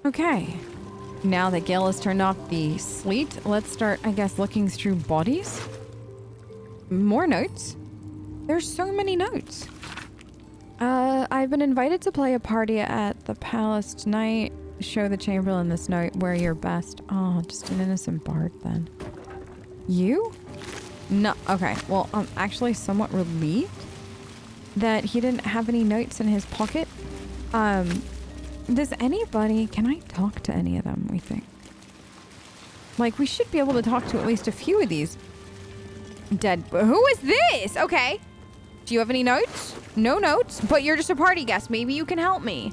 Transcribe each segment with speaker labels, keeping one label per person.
Speaker 1: Okay. Now that Gale has turned off the sleet, let's start, I guess, looking through bodies. More notes. There's so many notes. I've been invited to play a party at the palace tonight. Show the Chamberlain this note. Wear your best. Oh, just an innocent bard then. You? No. Okay. Well, I'm actually somewhat relieved that he didn't have any notes in his pocket. Does anybody... Can I talk to any of them, we think? Like, we should be able to talk to at least a few of these dead... Who is this? Okay. Do you have any notes? No notes, but you're just a party guest. Maybe you can help me.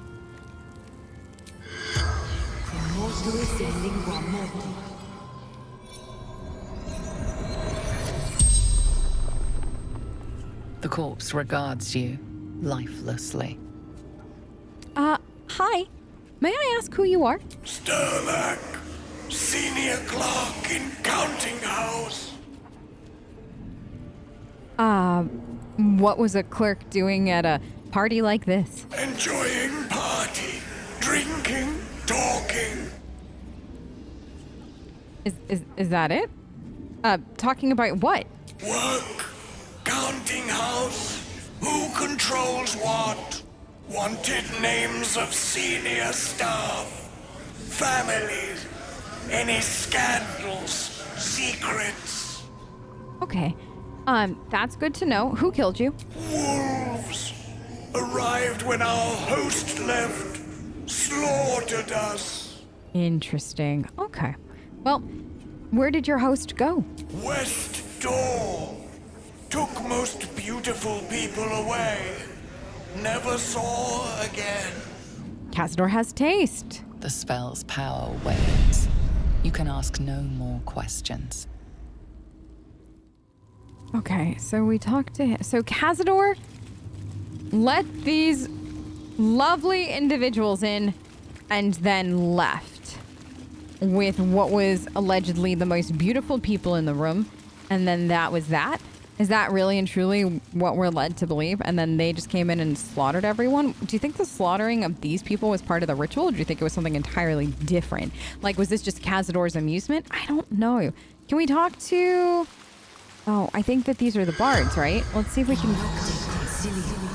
Speaker 2: The corpse regards you lifelessly.
Speaker 1: Hi. May I ask who you are?
Speaker 3: Sterlac, senior clerk in counting house.
Speaker 1: What was a clerk doing at a party like this?
Speaker 3: Enjoying party, drinking, talking.
Speaker 1: Is that it? Talking about what?
Speaker 3: Work, counting house, who controls what? Wanted names of senior staff, families, any scandals, secrets.
Speaker 1: Okay. That's good to know. Who killed you?
Speaker 3: Wolves arrived when our host left, slaughtered us.
Speaker 1: Interesting. Okay. Well, where did your host go?
Speaker 3: West door. Took most beautiful people away. Never saw again.
Speaker 1: Cazador has taste.
Speaker 2: The spell's power wanes. You can ask no more questions.
Speaker 1: Okay, so we talked to him. So Cazador let these lovely individuals in and then left with what was allegedly the most beautiful people in the room. And then that was that. Is that really and truly what we're led to believe? And then they just came in and slaughtered everyone? Do you think the slaughtering of these people was part of the ritual? Or do you think it was something entirely different? Like, was this just Cazador's amusement? I don't know. Can we talk to... Oh, I think that these are the bards, right? Let's see if we can...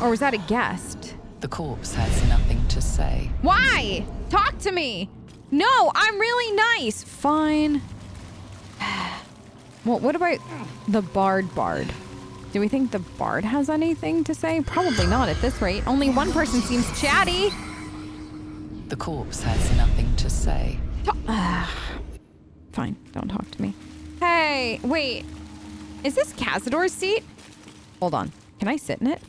Speaker 1: Or was that a guest?
Speaker 2: The corpse has nothing to say.
Speaker 1: Why? Talk to me! No, I'm really nice! Fine. Well, what about the bard? Do we think the bard has anything to say? Probably not at this rate. Only one person seems chatty.
Speaker 2: The corpse has nothing to say.
Speaker 1: Fine, don't talk to me. Hey, wait. Is this Cazador's seat? Hold on. Can I sit in it?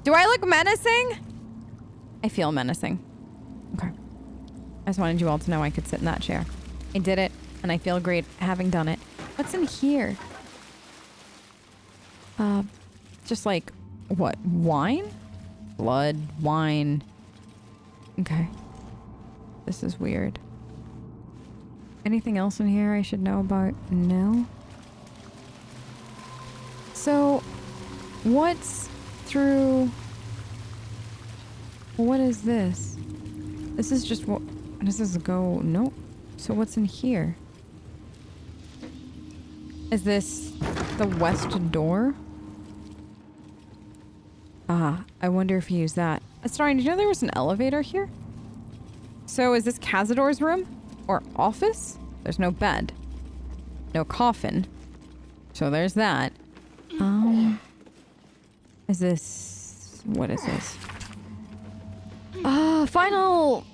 Speaker 1: Do I look menacing? I feel menacing. Okay. I just wanted you all to know I could sit in that chair. I did it, and I feel great having done it. What's in here? Just like, what? Wine? Blood, wine. Okay. This is weird. Anything else in here I should know about? No? So, what's through... What is this? This is just what... Does this go... Nope. So what's in here? Is this the west door? Ah, I wonder if you use that. Sorry, did you know there was an elevator here? So is this Cazador's room? Or office? There's no bed. No coffin. So there's that. Is this... What is this? Final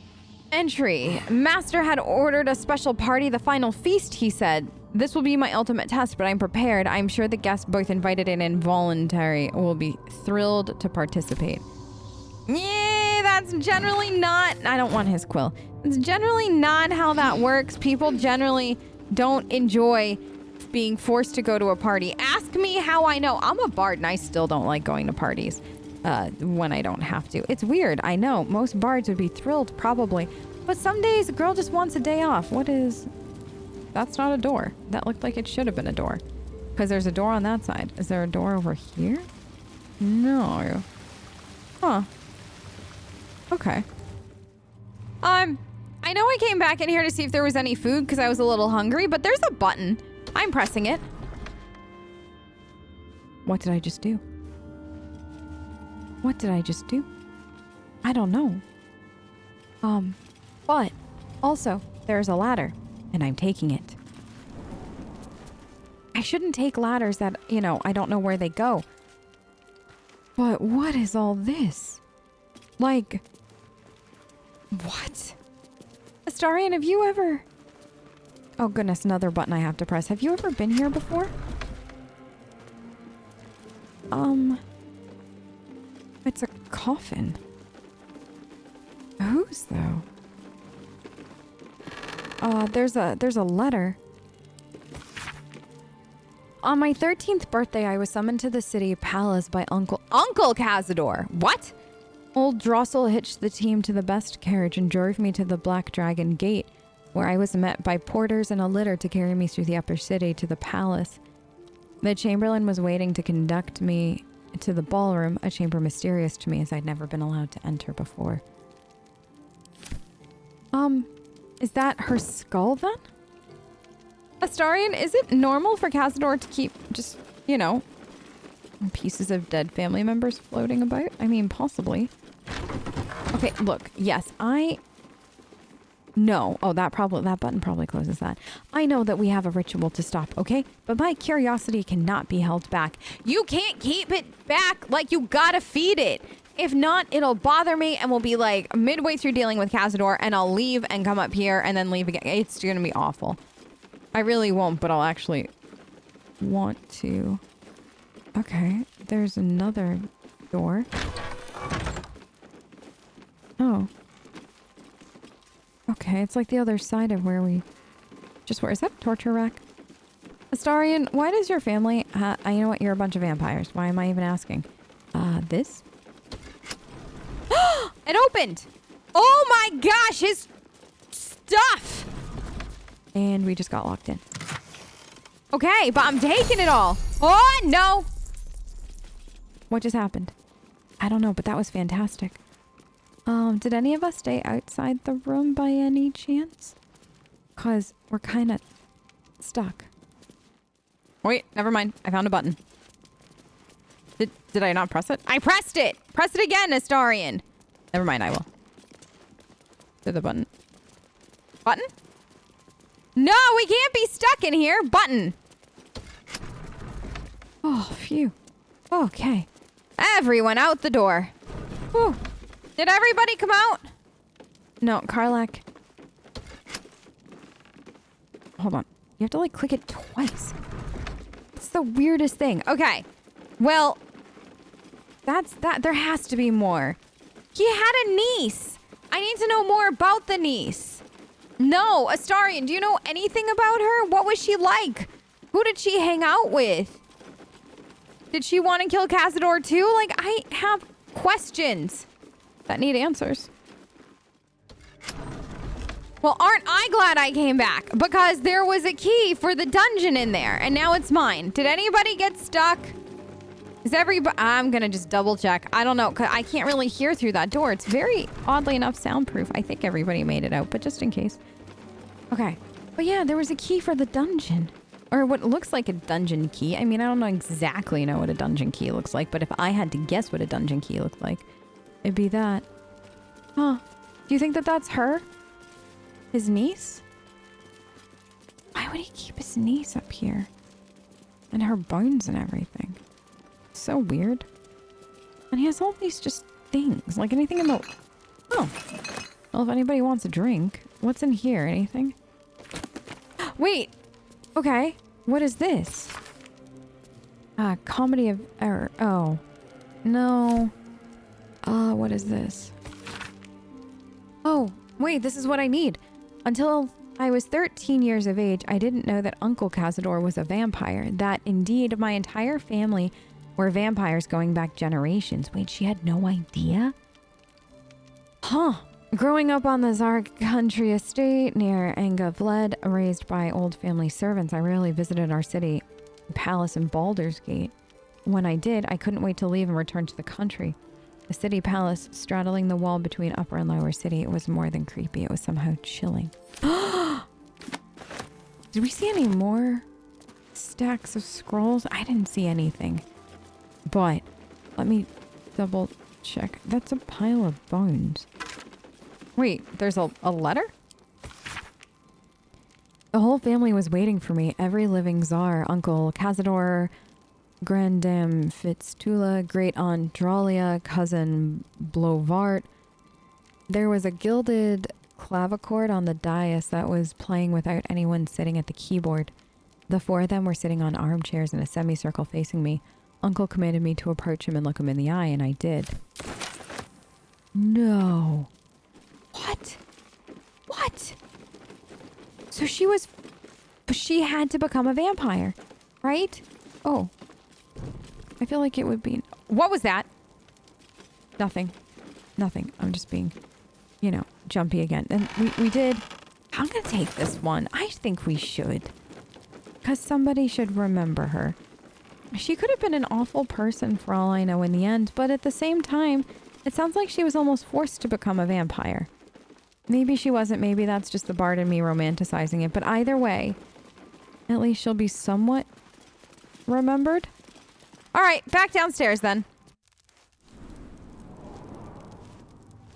Speaker 1: entry. Master had ordered a special party, the final feast, he said. This will be my ultimate test, but I'm prepared. I'm sure the guests, both invited and involuntary, will be thrilled to participate. Yeah, that's generally not... I don't want his quill. It's generally not how that works. People generally don't enjoy being forced to go to a party. Ask me how I know. I'm a bard and I still don't like going to parties when I don't have to. It's weird, I know. Most bards would be thrilled, probably. But some days a girl just wants a day off. What is... That's not a door. That looked like it should have been a door. Because there's a door on that side. Is there a door over here? No. Huh. Okay. I know I came back in here to see if there was any food because I was a little hungry, but there's a button. I'm pressing it. What did I just do? What did I just do? I don't know. But also, there's a ladder, and I'm taking it. I shouldn't take ladders that, you know, I don't know where they go. But what is all this? Like, what? Astarion, have you ever... Oh goodness, another button I have to press. Have you ever been here before? It's a coffin. Whose though? There's a letter. On my 13th birthday, I was summoned to the city palace by Uncle Cazador. What? Old Drossel hitched the team to the best carriage and drove me to the Black Dragon Gate, where I was met by porters in a litter to carry me through the upper city to the palace. The Chamberlain was waiting to conduct me to the ballroom, a chamber mysterious to me as I'd never been allowed to enter before. Is that her skull then? Astarion, is it normal for Cazador to keep just, you know, pieces of dead family members floating about? I mean, possibly. Okay, look, yes, No. Oh, that button probably closes that. I know that we have a ritual to stop, okay? But my curiosity cannot be held back. You can't keep it back, like you gotta feed it. If not, it'll bother me and we'll be like midway through dealing with Cazador and I'll leave and come up here and then leave again. It's gonna be awful. I really won't, but I'll actually want to. Okay, there's another door. Oh. Okay, it's like the other side of where we just were. Is that torture rack? Astarion, why does your family... you know what? You're a bunch of vampires. Why am I even asking? This? It opened! Oh my gosh, his stuff! And we just got locked in. Okay, but I'm taking it all. Oh, no! What just happened? I don't know, but that was fantastic. Did any of us stay outside the room by any chance? Because we're kind of stuck. Wait, never mind. I found a button. Did I not press it? I pressed it! Press it again, Astarion! Never mind, I will. Did the button... Button? No, we can't be stuck in here! Button! Oh, phew. Okay. Everyone out the door. Whew. Did everybody come out? No, Karlak. Hold on. You have to, like, click it twice. It's the weirdest thing. Okay. Well, that's that. There has to be more. He had a niece. I need to know more about the niece. No, Astarion, do you know anything about her? What was she like? Who did she hang out with? Did she want to kill Cazador too? Like, I have questions that need answers. Well, aren't I glad I came back? Because there was a key for the dungeon in there, and now it's mine. Did anybody get stuck? Is everybody... I'm gonna just double check. I don't know, 'cause I can't really hear through that door. It's very, oddly enough, soundproof. I think everybody made it out, but just in case. Okay. But yeah, there was a key for the dungeon. Or what looks like a dungeon key. I mean, I don't know exactly know what a dungeon key looks like, but if I had to guess what a dungeon key looked like, it'd be that. Huh. Do you think that that's her? His niece? Why would he keep his niece up here? And her bones and everything. So weird. And he has all these just things. Like anything in the... Oh. Well, if anybody wants a drink. What's in here? Anything? Wait. Okay. What is this? Comedy of error. Oh. No. What is this? Oh, wait, this is what I need. Until I was 13 years of age, I didn't know that Uncle Cazador was a vampire. That indeed my entire family were vampires going back generations. Wait, she had no idea? Huh. Growing up on the Zarg country estate near Angavled, raised by old family servants, I rarely visited our city palace in Baldur's Gate. When I did, I couldn't wait to leave and return to the country. The city palace straddling the wall between upper and lower city. It was more than creepy. It was somehow chilling. Did we see any more stacks of scrolls? I didn't see anything. But let me double check. That's a pile of bones. Wait, there's a letter? The whole family was waiting for me. Every living czar, Uncle Cazador, Grandam Fitztula, Great Aunt Dralia, Cousin Blovart. There was a gilded clavichord on the dais that was playing without anyone sitting at the keyboard. The four of them were sitting on armchairs in a semicircle facing me. Uncle commanded me to approach him and look him in the eye, and I did. No. What? What? So she had to become a vampire, right? Oh. I feel like it would be... What was that? Nothing. Nothing. I'm just being, jumpy again. And we did... I'm gonna take this one. I think we should. Because somebody should remember her. She could have been an awful person for all I know in the end, but at the same time, it sounds like she was almost forced to become a vampire. Maybe she wasn't. Maybe that's just the bard in me romanticizing it. But either way, at least she'll be somewhat remembered. All right, back downstairs then.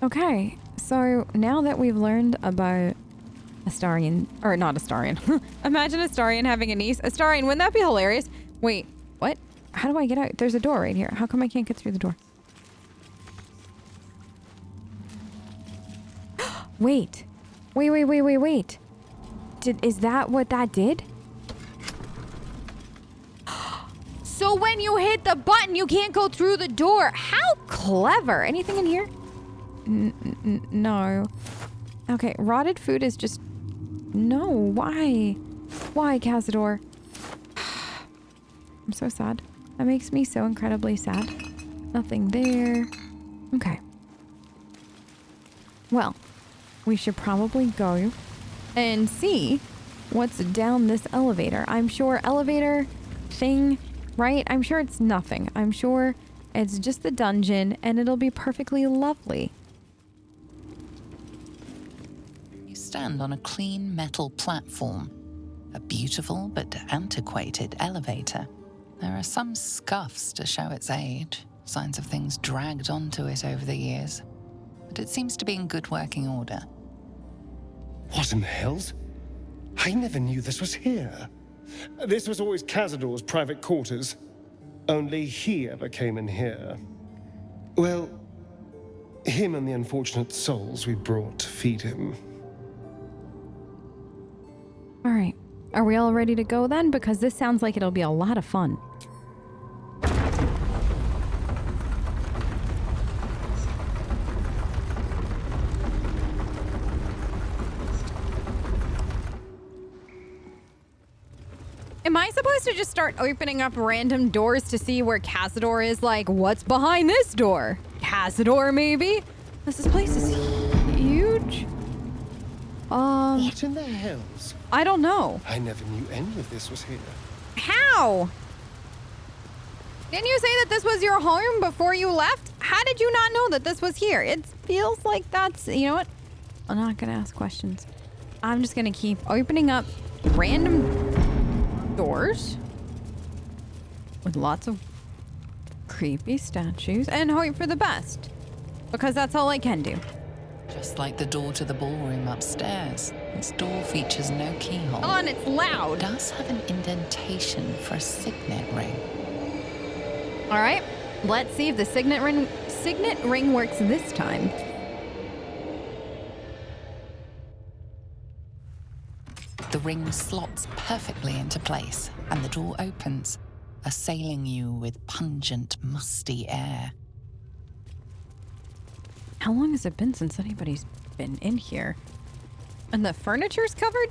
Speaker 1: Okay, so now that we've learned about Astarion, or not Astarion. Imagine Astarion having a niece. Astarion, wouldn't that be hilarious? Wait, what? How do I get out? There's a door right here. How come I can't get through the door? Wait. Wait. Is that what that did? So when you hit the button, you can't go through the door. How clever. Anything in here? No. Okay, rotted food is just... No, why? Why, Cazador? I'm so sad. That makes me so incredibly sad. Nothing there. Okay. Well, we should probably go and see what's down this elevator. I'm sure elevator thing, right? I'm sure it's nothing. I'm sure it's just the dungeon and it'll be perfectly lovely.
Speaker 2: You stand on a clean metal platform. A beautiful but antiquated elevator. There are some scuffs to show its age, signs of things dragged onto it over the years. But it seems to be in good working order.
Speaker 4: What in the hells? I never knew this was here. This was always Cazador's private quarters. Only he ever came in here. Well, him and the unfortunate souls we brought to feed him.
Speaker 1: All right. Are we all ready to go then? Because this sounds like it'll be a lot of fun. Am I supposed to just start opening up random doors to see where Cazador is? Like, what's behind this door? Cazador, maybe? This place is huge.
Speaker 4: What in the hells?
Speaker 1: I don't know.
Speaker 4: I never knew any of this was here.
Speaker 1: How? Didn't you say that this was your home before you left? How did you not know that this was here? It feels like that's... You know what? I'm not going to ask questions. I'm just going to keep opening up random doors with lots of creepy statues and hope for the best. Because that's all I can do.
Speaker 2: Just like the door to the ballroom upstairs, this door features no keyhole.
Speaker 1: Oh, and it's loud.
Speaker 2: It does have an indentation for a signet ring.
Speaker 1: All right, let's see if the signet ring works this time.
Speaker 2: The ring slots perfectly into place, and the door opens, assailing you with pungent, musty air.
Speaker 1: How long has it been since anybody's been in here? And the furniture's covered?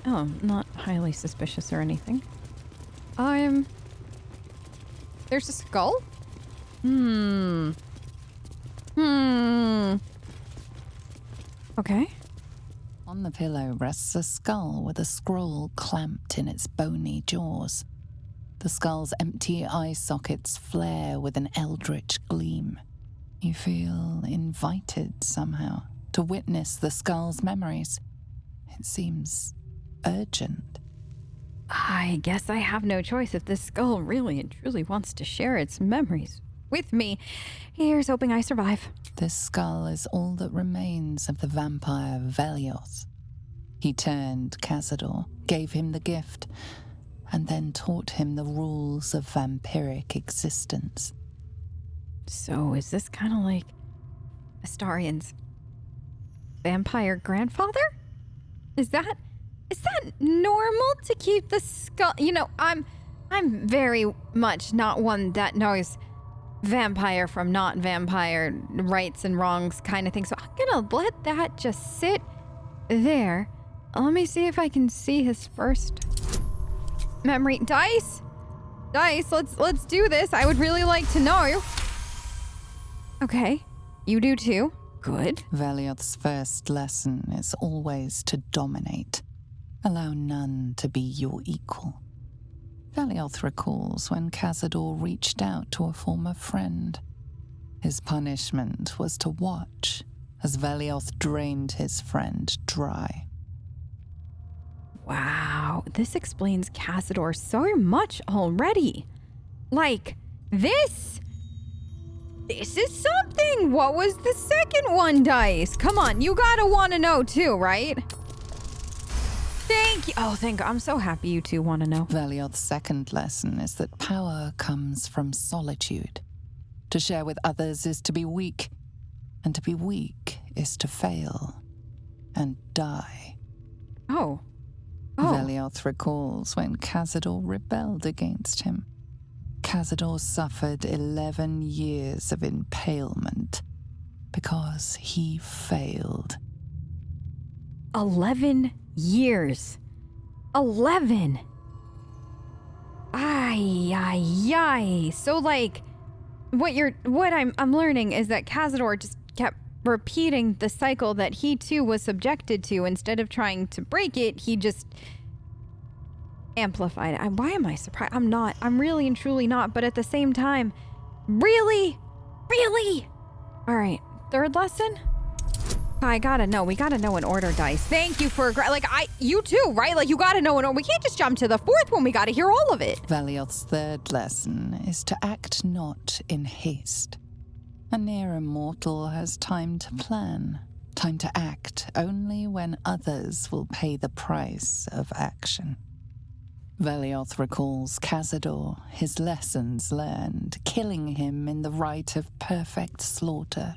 Speaker 1: Oh, not highly suspicious or anything. There's a skull? Okay.
Speaker 2: On the pillow rests a skull with a scroll clamped in its bony jaws. The skull's empty eye sockets flare with an eldritch gleam. You feel invited somehow to witness the skull's memories. It seems urgent.
Speaker 1: I guess I have no choice if this skull really and truly wants to share its memories with me. Here's hoping I survive.
Speaker 2: This skull is all that remains of the vampire Velioth. He turned Cazador, gave him the gift, and then taught him the rules of vampiric existence.
Speaker 1: So is this kind of like Astarion's vampire grandfather? Is that normal to keep the skull? You know, I'm very much not one that knows vampire from not vampire rights and wrongs kind of thing. So I'm gonna let that just sit there. Let me see if I can see his first memory. Dice, let's do this. I would really like to know. Okay, you do too. Good.
Speaker 2: Velioth's first lesson is always to dominate. Allow none to be your equal. Velioth recalls when Cazador reached out to a former friend. His punishment was to watch as Velioth drained his friend dry.
Speaker 1: Wow, this explains Cazador so much already. Like, this is something. What was the second one, Dice? Come on, you gotta want to know too, right? Thank you. Oh, thank God. I'm so happy you two want to know.
Speaker 2: Velioth's second lesson is that power comes from solitude. To share with others is to be weak, and to be weak is to fail and die.
Speaker 1: Oh.
Speaker 2: Velioth recalls when Cazador rebelled against him. Cazador suffered 11 years of impalement because he failed.
Speaker 1: 11 years. 11. Ay. So like, what I'm learning is that Cazador just kept repeating the cycle that he too was subjected to. Instead of trying to break it, he just amplified it. Why am I surprised? I'm not. I'm really and truly not. But at the same time, really? All right. Third lesson? I gotta know. We gotta know in order, Dice. Thank you for, you too, right? Like, you gotta know in order. We can't just jump to the fourth one. We gotta hear all of it.
Speaker 2: Velioth's third lesson is to act not in haste. A near immortal has time to plan, time to act only when others will pay the price of action. Velioth recalls Cazador, his lessons learned, killing him in the rite of perfect slaughter.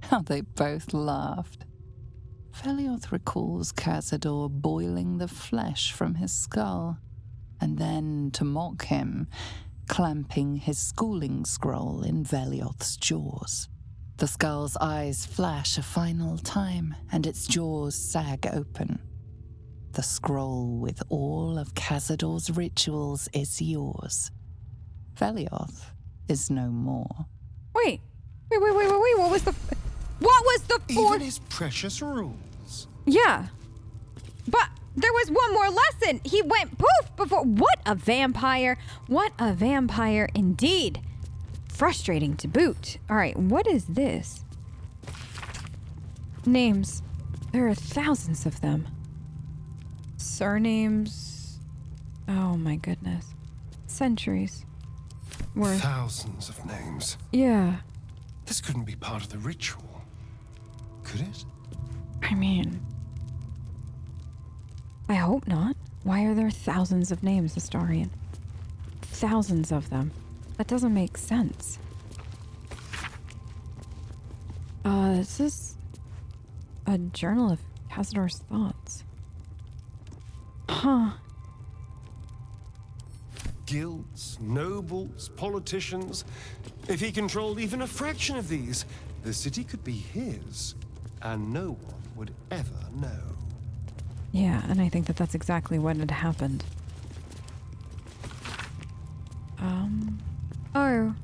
Speaker 2: How they both laughed. Velioth recalls Cazador boiling the flesh from his skull, and then, to mock him, clamping his schooling scroll in Velioth's jaws. The skull's eyes flash a final time, and its jaws sag open. The scroll with all of Cazador's rituals is yours. Velioth is no more.
Speaker 1: Wait. What was the fourth?
Speaker 4: Even his precious rules.
Speaker 1: Yeah. But there was one more lesson. He went poof before. What a vampire. What a vampire indeed. Frustrating to boot. All right, what is this? Names. There are thousands of them. Surnames. Oh my goodness. Centuries worth.
Speaker 4: Thousands of names.
Speaker 1: Yeah.
Speaker 4: This couldn't be part of the ritual. Could it?
Speaker 1: I mean, I hope not. Why are there thousands of names, Astarion? Thousands of them. That doesn't make sense. This is a journal of Cazador's thoughts. Huh.
Speaker 4: Guilds, nobles, politicians. If he controlled even a fraction of these, the city could be his, and no one would ever know.
Speaker 1: Yeah, and I think that that's exactly what had happened. Oh.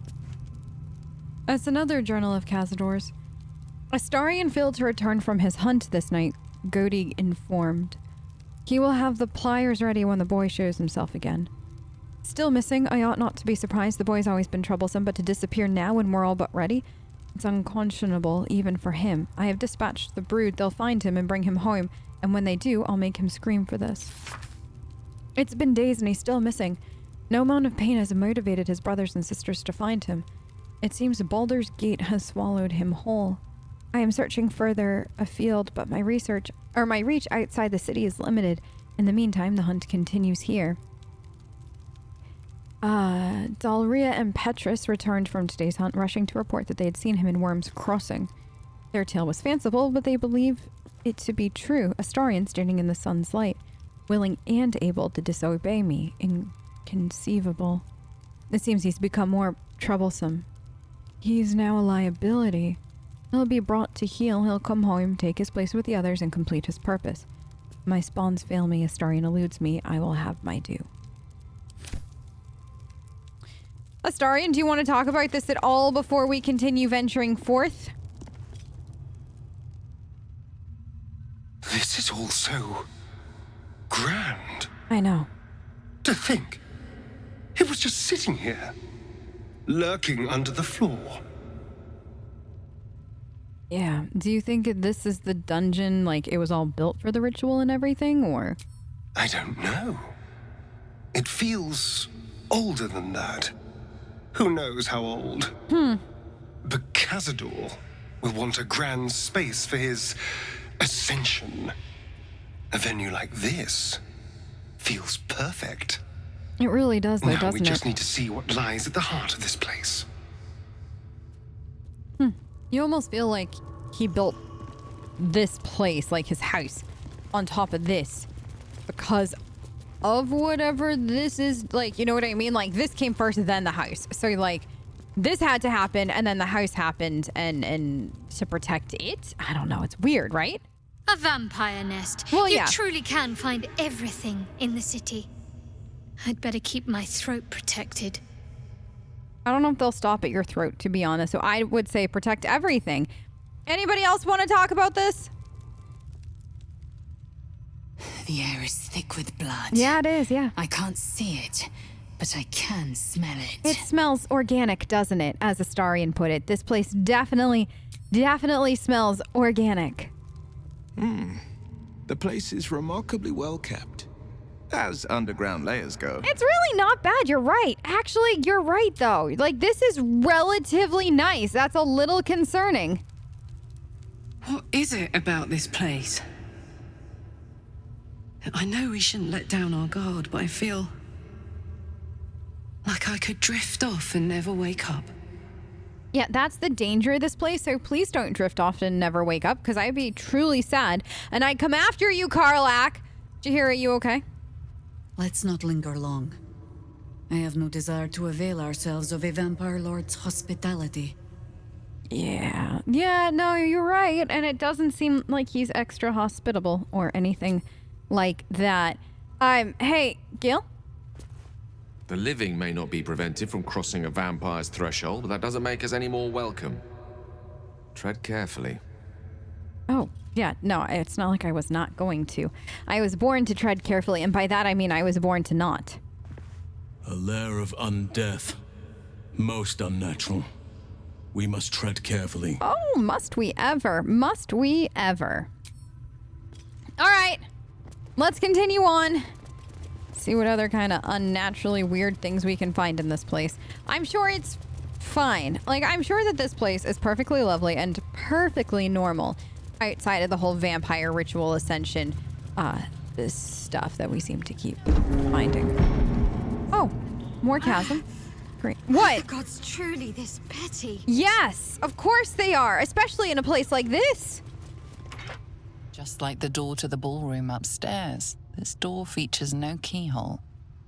Speaker 1: It's another journal of Cazador's. Astarion failed to return from his hunt this night, Godi informed. He will have the pliers ready when the boy shows himself again. Still missing, I ought not to be surprised. The boy's always been troublesome, but to disappear now when we're all but ready? It's unconscionable, even for him. I have dispatched the brood. They'll find him and bring him home. And when they do, I'll make him scream for this. It's been days and he's still missing. No amount of pain has motivated his brothers and sisters to find him. It seems Baldur's Gate has swallowed him whole. I am searching further afield, but my reach outside the city is limited. In the meantime, the hunt continues here. Dalria and Petrus returned from today's hunt, rushing to report that they had seen him in Worm's Crossing. Their tale was fanciful, but they believe it to be true. Astarion standing in the sun's light, willing and able to disobey me. Inconceivable. It seems he's become more troublesome. He's now a liability. He'll be brought to heel. He'll come home, take his place with the others, and complete his purpose. My spawns fail me. Astarion eludes me. I will have my due. Astarion, do you want to talk about this at all before we continue venturing forth?
Speaker 4: This is all so grand.
Speaker 1: I know.
Speaker 4: To think, it was just sitting here, lurking under the floor.
Speaker 1: Yeah. Do you think this is the dungeon, like it was all built for the ritual and everything, or?
Speaker 4: I don't know. It feels older than that. Who knows how old? But Cazador will want a grand space for his ascension. A venue like this feels perfect.
Speaker 1: It really does, though,
Speaker 4: Now
Speaker 1: doesn't
Speaker 4: we
Speaker 1: it?
Speaker 4: just need to see what lies at the heart of this place.
Speaker 1: You almost feel like he built this place, like his house, on top of this because of whatever this is, like, you know what I mean? Like, this came first, then the house. So, like, this had to happen, and then the house happened, and to protect it? I don't know. It's weird, right?
Speaker 5: A vampire nest.
Speaker 1: Well,
Speaker 5: you
Speaker 1: yeah.
Speaker 5: truly can find everything in the city. I'd better keep my throat protected.
Speaker 1: I don't know if they'll stop at your throat, to be honest. So I would say protect everything. Anybody else want to talk about this?
Speaker 6: The air is thick with blood.
Speaker 1: Yeah, it is, yeah.
Speaker 6: I can't see it, but I can smell it.
Speaker 1: It smells organic, doesn't it? As Astarion put it. This place definitely smells organic.
Speaker 7: The place is remarkably well kept, as underground layers go.
Speaker 1: It's really not bad, you're right. Actually, you're right, though. Like, this is relatively nice. That's a little concerning.
Speaker 8: What is it about this place? I know we shouldn't let down our guard, but I feel like I could drift off and never wake up.
Speaker 1: Yeah, that's the danger of this place, so please don't drift off and never wake up, because I'd be truly sad, and I'd come after you, Karlak. Jaheira, are you okay?
Speaker 6: Let's not linger long. I have no desire to avail ourselves of a vampire lord's hospitality.
Speaker 1: Yeah, no, you're right, and it doesn't seem like he's extra hospitable or anything like that. Hey, Gil?
Speaker 9: The living may not be prevented from crossing a vampire's threshold, but that doesn't make us any more welcome. Tread carefully.
Speaker 1: Oh, yeah, no, it's not like I was not going to. I was born to tread carefully, and by that I mean I was born to not.
Speaker 10: A lair of undeath. Most unnatural. We must tread carefully.
Speaker 1: Oh, must we ever? Must we ever? All right, let's continue on. See what other kind of unnaturally weird things we can find in this place. I'm sure it's fine. Like, I'm sure that this place is perfectly lovely and perfectly normal outside of the whole vampire ritual ascension, this stuff that we seem to keep finding. Oh, more chasm. Great. What?
Speaker 5: The gods truly this petty.
Speaker 1: Yes, of course they are, especially in a place like this.
Speaker 2: Just like the door to the ballroom upstairs, this door features no keyhole,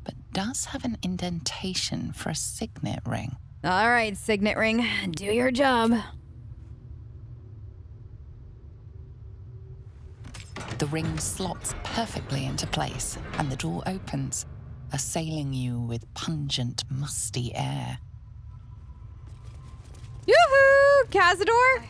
Speaker 2: but does have an indentation for a signet ring.
Speaker 1: All right, signet ring, do your job.
Speaker 2: The ring slots perfectly into place, and the door opens, assailing you with pungent, musty air.
Speaker 1: Yoo-hoo! Cazador?
Speaker 5: I